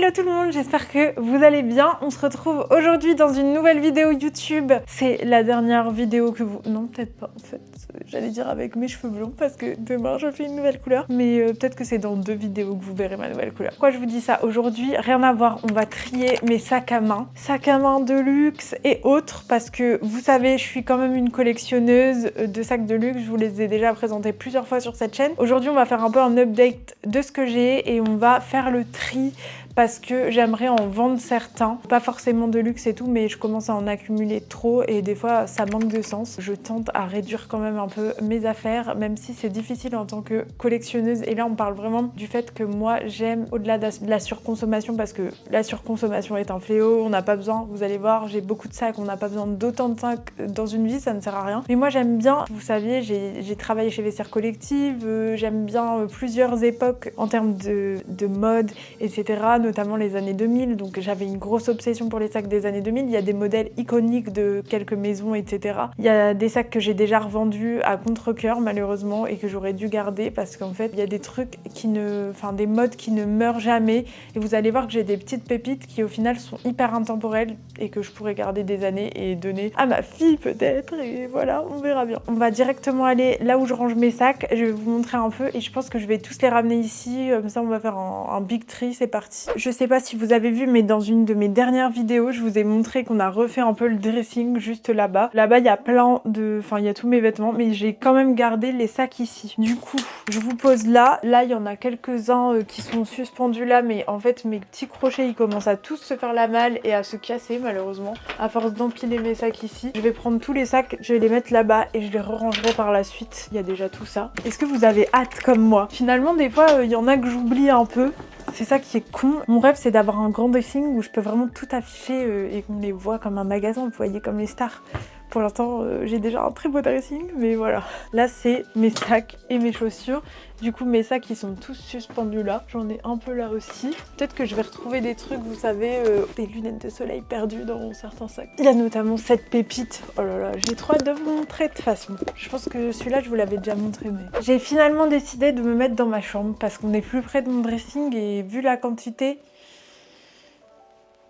Hello tout le monde, j'espère que vous allez bien. On se retrouve aujourd'hui dans une nouvelle vidéo YouTube. C'est la dernière vidéo que vous... Non, peut-être pas en fait. J'allais dire avec mes cheveux blonds parce que demain je fais une nouvelle couleur. Mais peut-être que c'est dans 2 vidéos que vous verrez ma nouvelle couleur. Pourquoi je vous dis ça aujourd'hui? Rien à voir, on va trier mes sacs à main. Sacs à main de luxe et autres parce que vous savez, je suis quand même une collectionneuse de sacs de luxe. Je vous les ai déjà présentés plusieurs fois sur cette chaîne. Aujourd'hui, on va faire un peu un update de ce que j'ai et on va faire le tri parce que j'aimerais en vendre certains, pas forcément de luxe et tout, mais je commence à en accumuler trop et des fois ça manque de sens. Je tente à réduire quand même un peu mes affaires, même si c'est difficile en tant que collectionneuse. Et là on parle vraiment du fait que moi j'aime au-delà de la surconsommation, parce que la surconsommation est un fléau, on n'a pas besoin, vous allez voir, j'ai beaucoup de sacs, on n'a pas besoin d'autant de sacs dans une vie, ça ne sert à rien. Mais moi j'aime bien, vous saviez, j'ai travaillé chez Vestiaire Collective, j'aime bien plusieurs époques en termes de mode, etc. Notamment les années 2000, donc j'avais une grosse obsession pour les sacs des années 2000. Il y a des modèles iconiques de quelques maisons, etc. Il y a des sacs que j'ai déjà revendus à contre-cœur malheureusement et que j'aurais dû garder parce qu'en fait il y a des trucs des modes qui ne meurent jamais et vous allez voir que j'ai des petites pépites qui au final sont hyper intemporelles et que je pourrais garder des années et donner à ma fille peut-être, et voilà, on verra bien. On va directement aller là où je range mes sacs, je vais vous montrer un peu et je pense que je vais tous les ramener ici, comme ça on va faire un big tree, c'est parti. Je sais pas si vous avez vu, mais dans une de mes dernières vidéos, je vous ai montré qu'on a refait un peu le dressing juste là-bas. Là-bas, il y a plein de... Enfin, il y a tous mes vêtements, mais j'ai quand même gardé les sacs ici. Du coup, je vous pose là. Là, il y en a quelques-uns qui sont suspendus là, mais en fait, mes petits crochets, ils commencent à tous se faire la malle et à se casser, malheureusement, à force d'empiler mes sacs ici. Je vais prendre tous les sacs, je vais les mettre là-bas et je les rangerai par la suite. Il y a déjà tout ça. Est-ce que vous avez hâte comme moi? Finalement, des fois, il y en a que j'oublie un peu. C'est ça qui est con. Mon rêve, c'est d'avoir un grand dressing où je peux vraiment tout afficher et qu'on les voit comme un magasin, vous voyez, comme les stars. Pour l'instant, j'ai déjà un très beau dressing, mais voilà. Là, c'est mes sacs et mes chaussures. Du coup, mes sacs, ils sont tous suspendus là. J'en ai un peu là aussi. Peut-être que je vais retrouver des trucs, vous savez, des lunettes de soleil perdues dans certains sacs. Il y a notamment cette pépite. Oh là là, j'ai trop hâte de vous montrer de toute façon. Je pense que celui-là, je vous l'avais déjà montré, mais... J'ai finalement décidé de me mettre dans ma chambre parce qu'on est plus près de mon dressing et vu la quantité...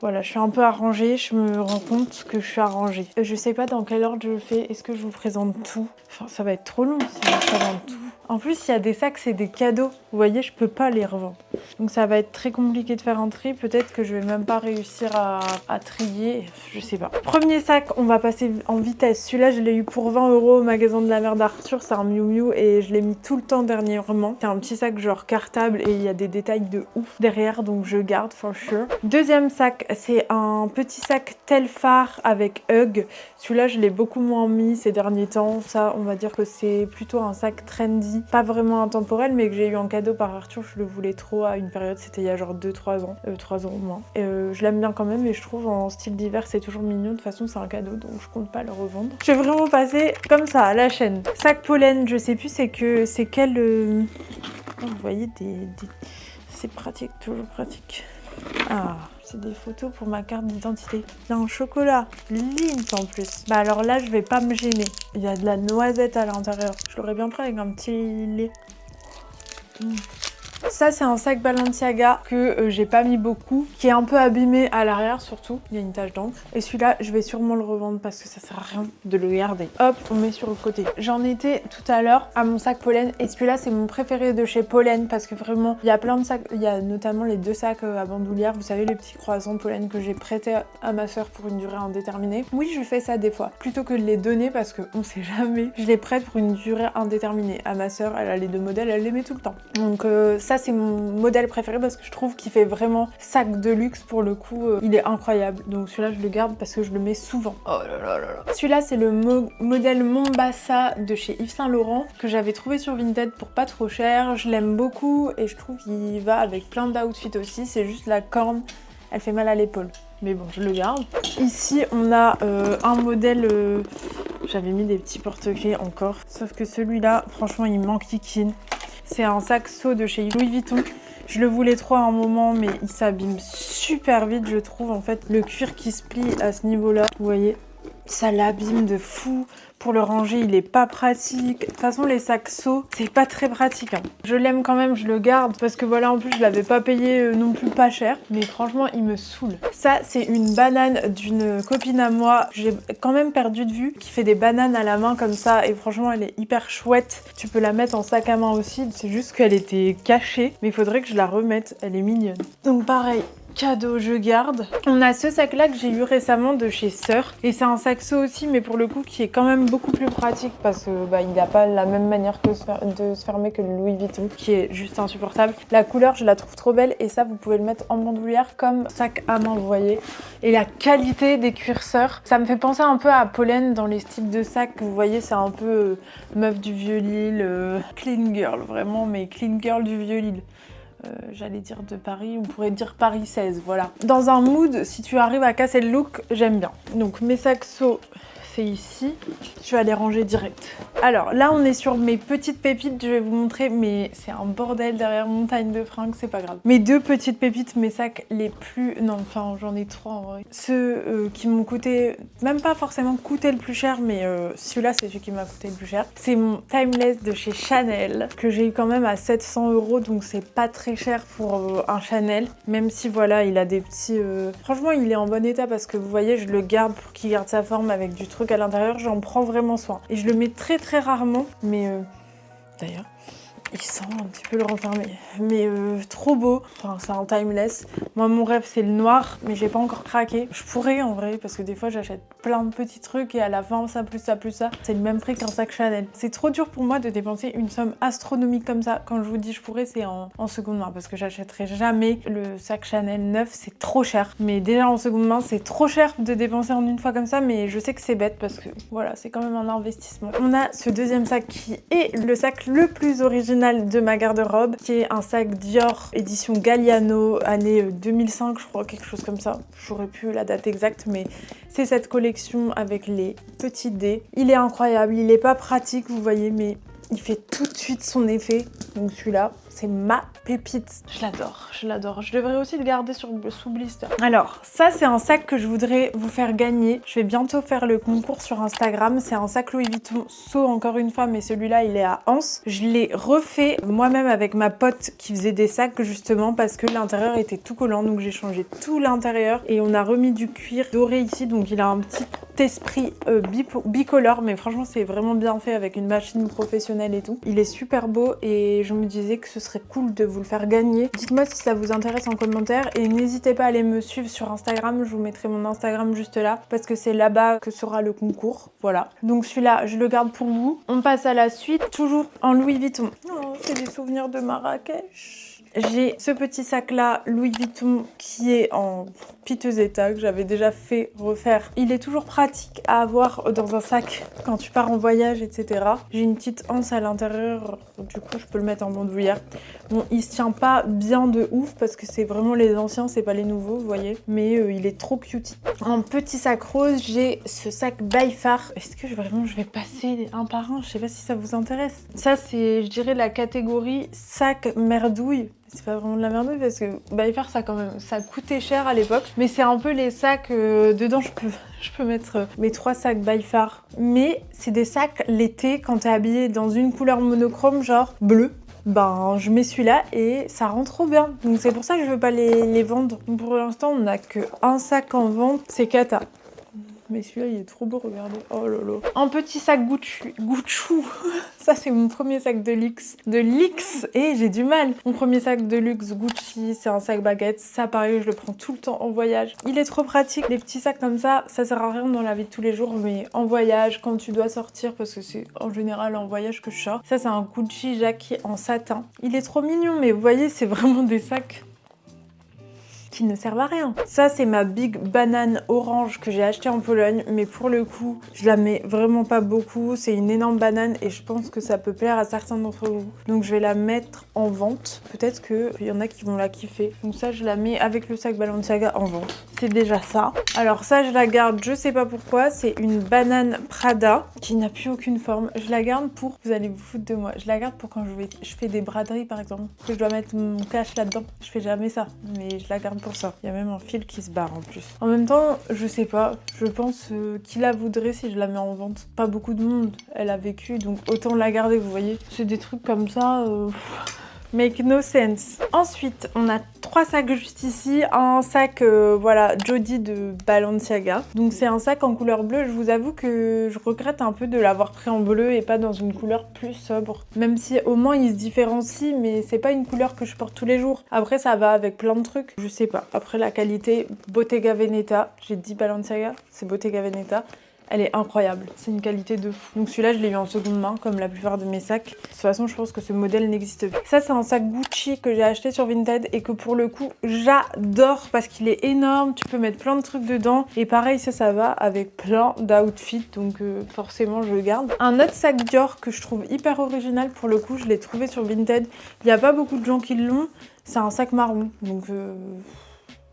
Voilà, je suis un peu arrangée, je me rends compte que je suis arrangée. Je sais pas dans quel ordre je le fais, est-ce que je vous présente tout? Enfin, ça va être trop long si je vous présente tout. En plus, il y a des sacs, c'est des cadeaux. Vous voyez, je peux pas les revendre. Donc ça va être très compliqué de faire un tri. Peut-être que je vais même pas réussir à trier, je sais pas. Premier sac, on va passer en vitesse. Celui-là, je l'ai eu pour 20 € au magasin de la mère d'Arthur. C'est un Miu Miu et je l'ai mis tout le temps dernièrement. C'est un petit sac genre cartable et il y a des détails de ouf derrière, donc je garde for sure. Deuxième sac, c'est un petit sac Telfar avec Hug. Celui-là, je l'ai beaucoup moins mis ces derniers temps. Ça, on va dire que c'est plutôt un sac trendy, pas vraiment intemporel, mais que j'ai eu en cadeau par Arthur. Je le voulais trop à une période, c'était il y a genre 2-3 ans. 3 ans au moins. Je l'aime bien quand même, et je trouve en style d'hiver, c'est toujours mignon. De toute façon, c'est un cadeau, donc je compte pas le revendre. Je vais vraiment passer comme ça à la chaîne. Sac pollen, je sais plus c'est quel... Oh, vous voyez, c'est pratique, toujours pratique. Ah, c'est des photos pour ma carte d'identité. Il y a un chocolat, Lindt en plus. Bah alors là, je vais pas me gêner. Il y a de la noisette à l'intérieur. Je l'aurais bien pris avec un petit lait. Ça, c'est un sac Balenciaga que j'ai pas mis beaucoup, qui est un peu abîmé à l'arrière surtout. Il y a une tache d'encre. Et celui-là, je vais sûrement le revendre parce que ça sert à rien de le garder. Hop, on met sur le côté. J'en étais tout à l'heure à mon sac Pollen et celui-là, c'est mon préféré de chez Pollen parce que vraiment, il y a plein de sacs. Il y a notamment les 2 sacs à bandoulière. Vous savez, les petits croissants Pollen que j'ai prêtés à ma soeur pour une durée indéterminée. Oui, je fais ça des fois. Plutôt que de les donner parce que on sait jamais. Je les prête pour une durée indéterminée. À ma soeur, elle a les 2 modèles, elle les met tout le temps. Donc ça, c'est mon modèle préféré parce que je trouve qu'il fait vraiment sac de luxe pour le coup. Il est incroyable. Donc celui-là, je le garde parce que je le mets souvent. Oh là là là là. Celui-là, c'est le modèle Mombasa de chez Yves Saint Laurent que j'avais trouvé sur Vinted pour pas trop cher. Je l'aime beaucoup et je trouve qu'il va avec plein d'outfits aussi. C'est juste la corne, elle fait mal à l'épaule. Mais bon, je le garde. Ici, on a un modèle... J'avais mis des petits porte-clés encore. Sauf que celui-là, franchement, il m'enquiquine. C'est un sac seau de chez Louis Vuitton. Je le voulais trop à un moment, mais il s'abîme super vite, je trouve. En fait, le cuir qui se plie à ce niveau-là, vous voyez, ça l'abîme de fou. Pour le ranger, il est pas pratique. De toute façon, les sacs seaux, c'est pas très pratique. Hein. Je l'aime quand même, je le garde parce que voilà, en plus, je l'avais pas payé non plus pas cher. Mais franchement, il me saoule. Ça, c'est une banane d'une copine à moi. J'ai quand même perdu de vue, qui fait des bananes à la main comme ça. Et franchement, elle est hyper chouette. Tu peux la mettre en sac à main aussi. C'est juste qu'elle était cachée. Mais il faudrait que je la remette. Elle est mignonne. Donc pareil. Cadeau, je garde. On a ce sac là que j'ai eu récemment de chez Sœur et c'est un sac seau aussi mais pour le coup qui est quand même beaucoup plus pratique parce que il n'a pas la même manière de se fermer que le Louis Vuitton qui est juste insupportable. La couleur je la trouve trop belle et ça vous pouvez le mettre en bandoulière comme sac à main vous voyez. Et la qualité des cuirs Sœur, ça me fait penser un peu à Pollen dans les styles de sacs que vous voyez c'est un peu meuf du Vieux-Lille, clean girl vraiment mais clean girl du Vieux-Lille. J'allais dire de Paris, on pourrait dire Paris 16, voilà. Dans un mood, si tu arrives à casser le look, j'aime bien. Donc mes sacs seaux, c'est ici. Je vais les ranger direct. Alors là, on est sur mes petites pépites. Je vais vous montrer, mais c'est un bordel derrière montagne de fringues, c'est pas grave. Mes deux petites pépites, mes sacs les plus... Non, enfin, j'en ai trois en vrai. Ceux qui m'ont coûté... Même pas forcément coûté le plus cher, mais celui-là, c'est celui qui m'a coûté le plus cher. C'est mon Timeless de chez Chanel, que j'ai eu quand même à 700 €, donc c'est pas très cher pour un Chanel. Même si, voilà, il a des petits... Franchement, il est en bon état parce que vous voyez, je le garde pour qu'il garde sa forme avec du truc à l'intérieur. J'en prends vraiment soin. Et je le mets très très rarement, mais d'ailleurs, il sent un petit peu le renfermer. Mais trop beau, enfin c'est un Timeless. Moi mon rêve c'est le noir, mais j'ai pas encore craqué. Je pourrais en vrai, parce que des fois j'achète plein de petits trucs et à la fin ça plus ça plus ça. C'est le même prix qu'un sac Chanel. C'est trop dur pour moi de dépenser une somme astronomique comme ça. Quand je vous dis je pourrais, c'est en seconde main, parce que j'achèterai jamais le sac Chanel neuf, c'est trop cher. Mais déjà en seconde main, c'est trop cher de dépenser en une fois comme ça, mais je sais que c'est bête parce que voilà, c'est quand même un investissement. On a ce deuxième sac qui est le sac le plus original de ma garde-robe, qui est un sac Dior édition Galliano, année 2005 je crois, quelque chose comme ça. J'aurais pu la date exacte, mais c'est cette collection avec les petits dés. Il est incroyable, il est pas pratique vous voyez, mais il fait tout de suite son effet. Donc celui-là, c'est ma pépite. Je l'adore, je l'adore. Je devrais aussi le garder sous blister. Alors, ça c'est un sac que je voudrais vous faire gagner. Je vais bientôt faire le concours sur Instagram. C'est un sac Louis Vuitton seau encore une fois, mais celui-là il est à Anse. Je l'ai refait moi-même avec ma pote qui faisait des sacs justement parce que l'intérieur était tout collant. Donc j'ai changé tout l'intérieur et on a remis du cuir doré ici. Donc il a un petit esprit bicolore, mais franchement c'est vraiment bien fait avec une machine professionnelle et tout. Il est super beau et je me disais que ce serait cool de vous le faire gagner. Dites-moi si ça vous intéresse en commentaire et n'hésitez pas à aller me suivre sur Instagram. Je vous mettrai mon Instagram juste là parce que c'est là-bas que sera le concours. Voilà. Donc celui-là, je le garde pour vous. On passe à la suite, toujours en Louis Vuitton. Oh, c'est des souvenirs de Marrakech. J'ai ce petit sac là, Louis Vuitton, qui est en piteux état, que j'avais déjà fait refaire. Il est toujours pratique à avoir dans un sac quand tu pars en voyage, etc. J'ai une petite anse à l'intérieur, du coup je peux le mettre en bandoulière. Bon, il se tient pas bien de ouf parce que c'est vraiment les anciens, c'est pas les nouveaux, vous voyez. Mais il est trop cutie. En petit sac rose, j'ai ce sac By Far. Est-ce que vraiment je vais passer un par un? Je sais pas si ça vous intéresse. Ça c'est, je dirais, la catégorie sac merdouille. C'est pas vraiment de la merdouille parce que By Far ça quand même, ça coûtait cher à l'époque. Mais c'est un peu les sacs, dedans je peux mettre mes 3 sacs By Far. Mais c'est des sacs l'été quand t'es habillé dans une couleur monochrome genre bleu. Ben je mets celui-là et ça rend trop bien. Donc c'est pour ça que je veux pas les vendre. Donc, pour l'instant on a que un sac en vente, c'est Kata. Mais celui-là, il est trop beau, regardez. Oh là là. Un petit sac Gucci. Ça, c'est mon premier sac de luxe. Et j'ai du mal. Mon premier sac de luxe Gucci, c'est un sac baguette. Ça, pareil, je le prends tout le temps en voyage. Il est trop pratique. Les petits sacs comme ça sert à rien dans la vie de tous les jours. Mais en voyage, quand tu dois sortir, parce que c'est en général en voyage que je sors. Ça, c'est un Gucci Jackie en satin. Il est trop mignon, mais vous voyez, c'est vraiment des sacs qui ne servent à rien. Ça, c'est ma Big Banane orange que j'ai acheté en Pologne, mais pour le coup, je la mets vraiment pas beaucoup. C'est une énorme banane et je pense que ça peut plaire à certains d'entre vous. Donc, je vais la mettre en vente. Peut-être qu'il y en a qui vont la kiffer. Donc ça, je la mets avec le sac Balenciaga en vente. C'est déjà ça. Alors ça, je la garde, je sais pas pourquoi. C'est une banane Prada qui n'a plus aucune forme. Je la garde pour... Vous allez vous foutre de moi. Je la garde pour quand je fais des braderies, par exemple. Que je dois mettre mon cash là-dedans. Je fais jamais ça, mais je la garde pour pour ça. Il y a même un fil qui se barre en plus. En même temps, je sais pas, je pense qui la voudrait si je la mets en vente. Pas beaucoup de monde, elle a vécu, donc autant la garder, vous voyez. C'est des trucs comme ça... Make no sense. Ensuite, on a 3 sacs juste ici. Un sac, voilà, Jody de Balenciaga. Donc c'est un sac en couleur bleue. Je vous avoue que je regrette un peu de l'avoir pris en bleu et pas dans une couleur plus sobre. Même si au moins il se différencie, mais c'est pas une couleur que je porte tous les jours. Après, ça va avec plein de trucs. Je sais pas. Après, la qualité, Bottega Veneta. J'ai dit Balenciaga, c'est Bottega Veneta. Elle est incroyable, c'est une qualité de fou. Donc celui-là, je l'ai eu en seconde main, comme la plupart de mes sacs. De toute façon, je pense que ce modèle n'existe plus. Ça, c'est un sac Gucci que j'ai acheté sur Vinted et que pour le coup, j'adore parce qu'il est énorme. Tu peux mettre plein de trucs dedans. Et pareil, ça va avec plein d'outfits. Donc forcément, je le garde. Un autre sac Dior que je trouve hyper original pour le coup, je l'ai trouvé sur Vinted. Il n'y a pas beaucoup de gens qui l'ont. C'est un sac marron. Donc...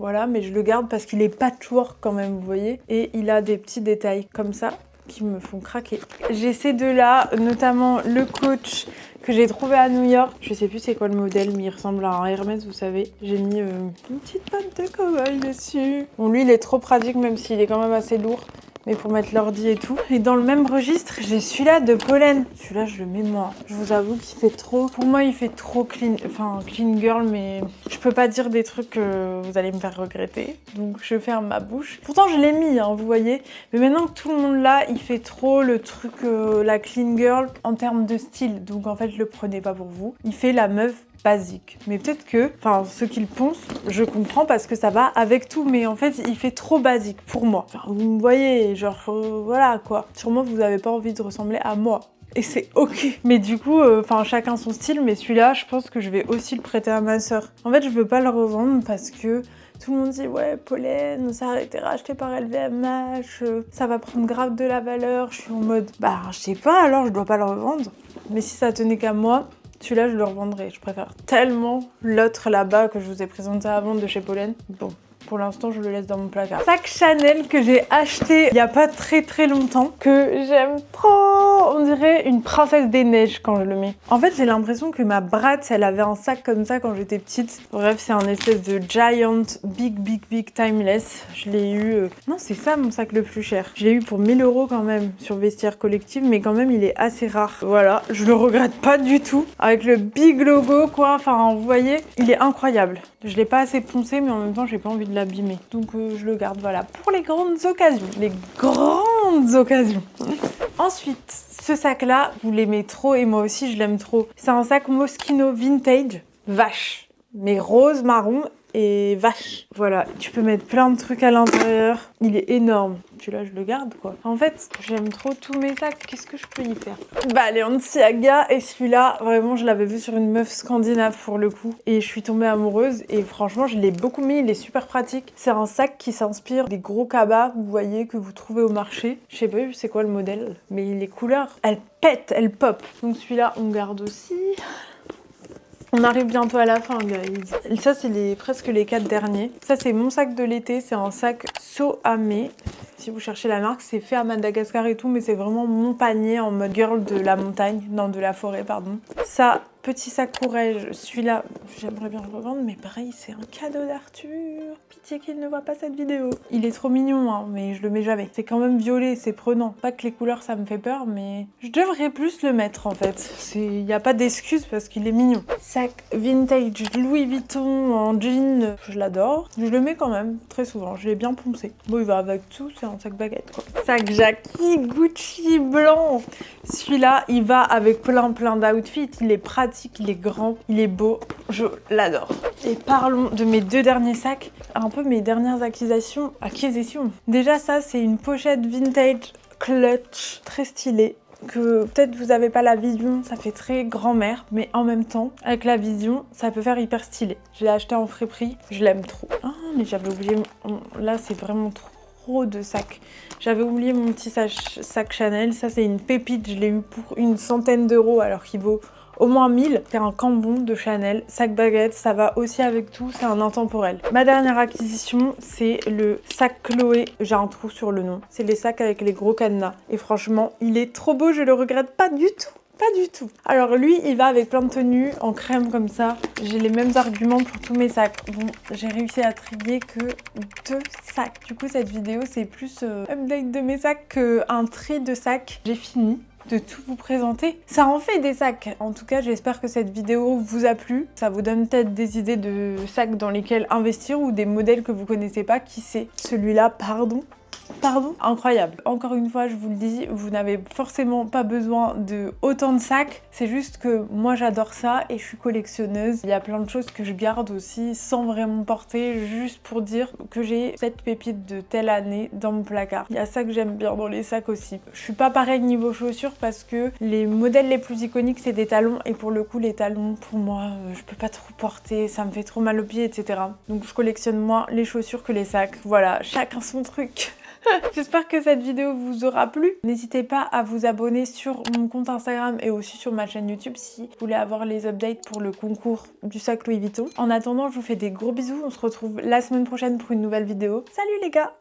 voilà, mais je le garde parce qu'il est patchwork quand même, vous voyez. Et il a des petits détails comme ça qui me font craquer. J'ai ces deux-là, notamment le Coach que j'ai trouvé à New York. Je sais plus c'est quoi le modèle, mais il ressemble à un Hermès, vous savez. J'ai mis une petite patte de cow-boy dessus. Bon, lui, il est trop pratique, même s'il est quand même assez lourd. Mais pour mettre l'ordi et tout. Et dans le même registre, j'ai celui-là de Pollen. Celui-là, je le mets moi. Je vous avoue qu'il fait trop... Pour moi, il fait trop clean... Enfin, clean girl, mais... Je peux pas dire des trucs que vous allez me faire regretter. Donc, je ferme ma bouche. Pourtant, je l'ai mis, hein, vous voyez. Mais maintenant que tout le monde l'a, il fait trop le truc... la clean girl en termes de style. Donc, en fait, je le prenais pas pour vous. Il fait la meuf basique. Mais peut-être que, enfin, ceux qui le pensent, je comprends parce que ça va avec tout, mais en fait, il fait trop basique pour moi. Enfin, vous me voyez, genre, voilà, quoi. Sûrement, vous avez pas envie de ressembler à moi. Et c'est ok. Mais du coup, enfin, chacun son style, mais celui-là, je pense que je vais aussi le prêter à ma sœur. En fait, je veux pas le revendre parce que tout le monde dit ouais, Pollen, ça a été racheté par LVMH, ça va prendre grave de la valeur. Je suis en mode, bah, je sais pas, alors je dois pas le revendre. Mais si ça tenait qu'à moi, celui-là, je le revendrai. Je préfère tellement l'autre là-bas que je vous ai présenté avant de chez Pollen. Bon, pour l'instant, je le laisse dans mon placard. Sac Chanel que j'ai acheté il n'y a pas très longtemps, que j'aime trop. On dirait une princesse des neiges quand je le mets. En fait, j'ai l'impression que ma Bratz, elle avait un sac comme ça quand j'étais petite. Bref, c'est un espèce de giant big timeless. Je l'ai eu... Non, c'est ça mon sac le plus cher. Je l'ai eu pour 1000 € quand même sur Vestiaire Collective, mais quand même, il est assez rare. Voilà, je le regrette pas du tout. Avec le big logo, quoi. Enfin, vous voyez, il est incroyable. Je l'ai pas assez poncé, mais en même temps, j'ai pas envie de l'abîmer. Donc, je le garde, voilà, pour les grandes occasions. Les grandes occasions. Ensuite, ce sac-là, vous l'aimez trop et moi aussi, je l'aime trop. C'est un sac Moschino Vintage, vache. Mais rose, marron et vache. Voilà, tu peux mettre plein de trucs à l'intérieur. Il est énorme. Celui-là, je le garde, quoi. En fait, j'aime trop tous mes sacs. Qu'est-ce que je peux y faire? Balenciaga. Et celui-là, vraiment, je l'avais vu sur une meuf scandinave pour le coup. Et je suis tombée amoureuse. Et franchement, je l'ai beaucoup mis. Il est super pratique. C'est un sac qui s'inspire des gros cabas, vous voyez, que vous trouvez au marché. Je sais pas c'est quoi le modèle, mais les couleurs, elles pètent, elles pop. Donc celui-là, on garde aussi. On arrive bientôt à la fin, guys. Et ça, c'est presque les 4 derniers. Ça, c'est mon sac de l'été. C'est un sac Soame. Si vous cherchez la marque, c'est fait à Madagascar et tout, mais c'est vraiment mon panier en mode girl de la montagne. Non, de la forêt, pardon. Ça, petit sac Courrèges. Celui-là, j'aimerais bien le revendre, mais pareil, c'est un cadeau d'Arthur. Pitié qu'il ne voit pas cette vidéo. Il est trop mignon, hein, mais je le mets jamais. C'est quand même violet, c'est prenant. Pas que les couleurs, ça me fait peur, mais je devrais plus le mettre, en fait. Il n'y a pas d'excuse parce qu'il est mignon. Sac vintage Louis Vuitton en jean, je l'adore. Je le mets quand même, très souvent. Je l'ai bien poncé. Bon, il va avec tout, c'est un sac baguette, quoi. Sac Jackie Gucci blanc. Celui-là, il va avec plein d'outfits. Il est pratique, il est grand, il est beau. Je l'adore. Et parlons de mes 2 derniers sacs. Un peu mes dernières acquisitions. Déjà, ça, c'est une pochette vintage clutch, très stylée. Que peut-être vous n'avez pas la vision, ça fait très grand-mère, mais en même temps, avec la vision, ça peut faire hyper stylé. Je l'ai acheté en friperie, je l'aime trop. Ah, mais j'avais oublié, là c'est vraiment trop de sacs. J'avais oublié mon petit sac Chanel, ça c'est une pépite, je l'ai eu pour une centaine d'euros alors qu'il vaut au moins 1000. C'est un cambon de Chanel, sac baguette, ça va aussi avec tout, c'est un intemporel. Ma dernière acquisition, c'est le sac Chloé, j'ai un trou sur le nom. C'est les sacs avec les gros cadenas. Et franchement, il est trop beau, je le regrette pas du tout. Pas du tout. Alors lui, il va avec plein de tenues en crème comme ça. J'ai les mêmes arguments pour tous mes sacs. Bon, j'ai réussi à trier que 2 sacs. Du coup, cette vidéo, c'est plus update de mes sacs qu'un tri de sacs. J'ai fini de tout vous présenter. Ça en fait des sacs. En tout cas, j'espère que cette vidéo vous a plu. Ça vous donne peut-être des idées de sacs dans lesquels investir ou des modèles que vous connaissez pas. Qui sait? Celui-là, pardon, incroyable. Encore une fois, je vous le dis, vous n'avez forcément pas besoin de autant de sacs. C'est juste que moi j'adore ça et je suis collectionneuse. Il y a plein de choses que je garde aussi sans vraiment porter, juste pour dire que j'ai cette pépite de telle année dans mon placard. Il y a ça que j'aime bien dans les sacs aussi. Je suis pas pareil niveau chaussures parce que les modèles les plus iconiques c'est des talons et pour le coup les talons pour moi je peux pas trop porter, ça me fait trop mal aux pieds, etc. Donc je collectionne moins les chaussures que les sacs. Voilà, chacun son truc. J'espère que cette vidéo vous aura plu. N'hésitez pas à vous abonner sur mon compte Instagram et aussi sur ma chaîne YouTube si vous voulez avoir les updates pour le concours du sac Louis Vuitton. En attendant, je vous fais des gros bisous. On se retrouve la semaine prochaine pour une nouvelle vidéo. Salut les gars!